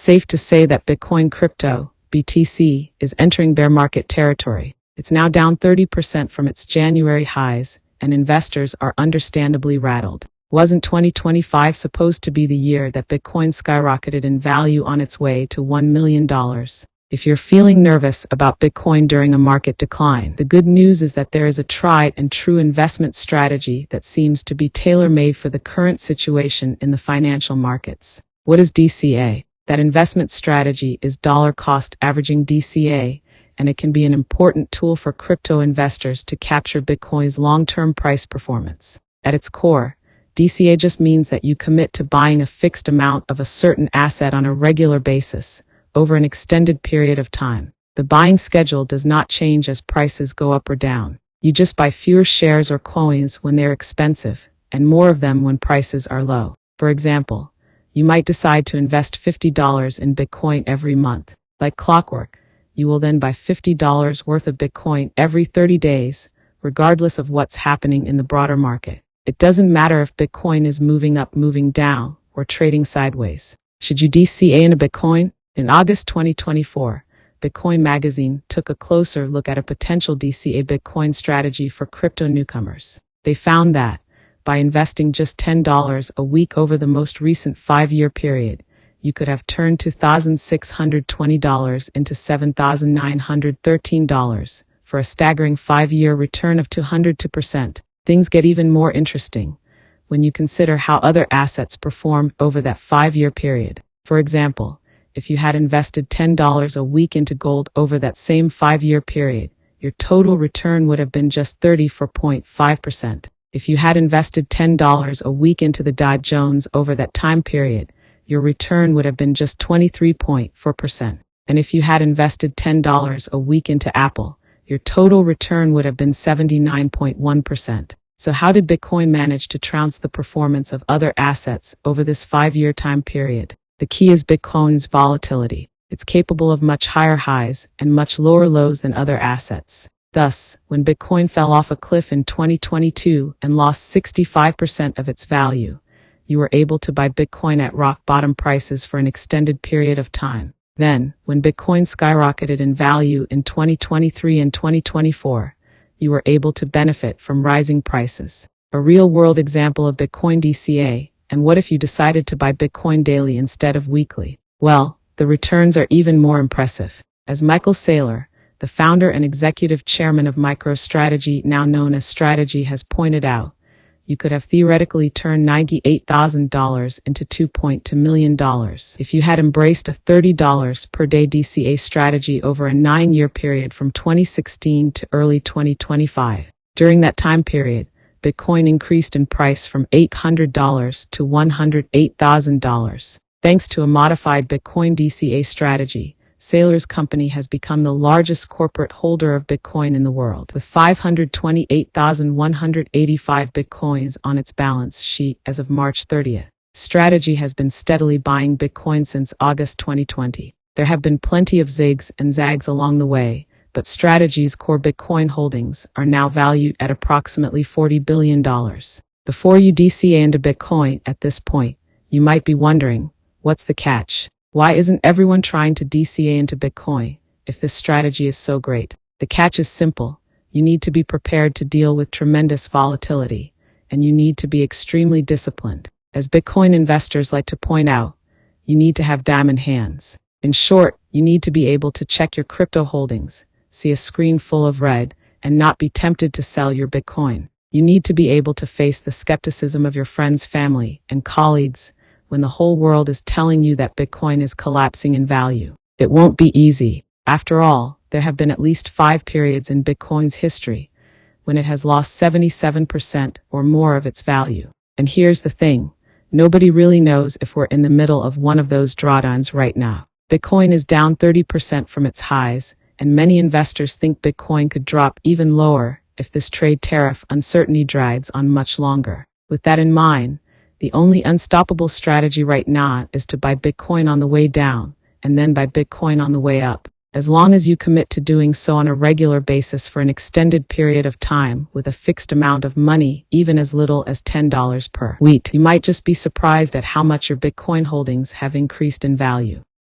safe to say that Bitcoin crypto, BTC, is entering bear market territory. It's now down 30% from its January highs, and investors are understandably rattled. Wasn't 2025 supposed to be the year that Bitcoin skyrocketed in value on its way to $1 million? If you're feeling nervous about Bitcoin during a market decline, the good news is that there is a tried and true investment strategy that seems to be tailor-made for the current situation in the financial markets. What is DCA? That investment strategy is dollar cost averaging DCA, and it can be an important tool for crypto investors to capture Bitcoin's long-term price performance. At its core, DCA just means that you commit to buying a fixed amount of a certain asset on a regular basis, over an extended period of time. The buying schedule does not change as prices go up or down. You just buy fewer shares or coins when they're expensive, and more of them when prices are low. For example, you might decide to invest $50 in Bitcoin every month. Like clockwork, you will then buy $50 worth of Bitcoin every 30 days, regardless of what's happening in the broader market. It doesn't matter if Bitcoin is moving up, moving down, or trading sideways. Should you DCA into Bitcoin? In August 2024, Bitcoin Magazine took a closer look at a potential DCA Bitcoin strategy for crypto newcomers. They found that, by investing just $10 a week over the most recent 5-year period, you could have turned $2,620 into $7,913 for a staggering 5-year return of 202%. Things get even more interesting when you consider how other assets performed over that 5-year period. For example, if you had invested $10 a week into gold over that same 5-year period, your total return would have been just 34.5%. If you had invested $10 a week into the Dow Jones over that time period, your return would have been just 23.4%. And if you had invested $10 a week into Apple, your total return would have been 79.1%. So how did Bitcoin manage to trounce the performance of other assets over this 5-year time period? The key is Bitcoin's volatility. It's capable of much higher highs and much lower lows than other assets. Thus, when Bitcoin fell off a cliff in 2022 and lost 65% of its value, you were able to buy Bitcoin at rock bottom prices for an extended period of time. Then, when Bitcoin skyrocketed in value in 2023 and 2024, you were able to benefit from rising prices. A real-world example of Bitcoin DCA. And what if you decided to buy Bitcoin daily instead of weekly? Well, the returns are even more impressive. As Michael Saylor, the founder and executive chairman of MicroStrategy, now known as Strategy, has pointed out, you could have theoretically turned $98,000 into $2.2 million if you had embraced a $30 per day DCA strategy over a 9-year period from 2016 to early 2025. During that time period, Bitcoin increased in price from $800 to $108,000. Thanks to a modified Bitcoin DCA strategy, Saylor's company has become the largest corporate holder of Bitcoin in the world, with 528,185 Bitcoins on its balance sheet as of March 30th. Strategy has been steadily buying Bitcoin since August 2020. There have been plenty of zigs and zags along the way, but Strategy's core Bitcoin holdings are now valued at approximately $40 billion. Before you DCA into Bitcoin at this point, you might be wondering, what's the catch? Why isn't everyone trying to DCA into Bitcoin if this strategy is so great? The catch is simple. You need to be prepared to deal with tremendous volatility, and you need to be extremely disciplined. As Bitcoin investors like to point out, you need to have diamond hands. In short, you need to be able to check your crypto holdings, see a screen full of red, and not be tempted to sell your Bitcoin. You need to be able to face the skepticism of your friends, family, and colleagues when the whole world is telling you that Bitcoin is collapsing in value. It won't be easy. After all, there have been at least 5 periods in Bitcoin's history when it has lost 77% or more of its value. And here's the thing. Nobody really knows if we're in the middle of one of those drawdowns right now. Bitcoin is down 30% from its highs, and many investors think Bitcoin could drop even lower if this trade tariff uncertainty drags on much longer. With that in mind, the only unstoppable strategy right now is to buy Bitcoin on the way down and then buy Bitcoin on the way up. As long as you commit to doing so on a regular basis for an extended period of time with a fixed amount of money, even as little as $10 per week, you might just be surprised at how much your Bitcoin holdings have increased in value.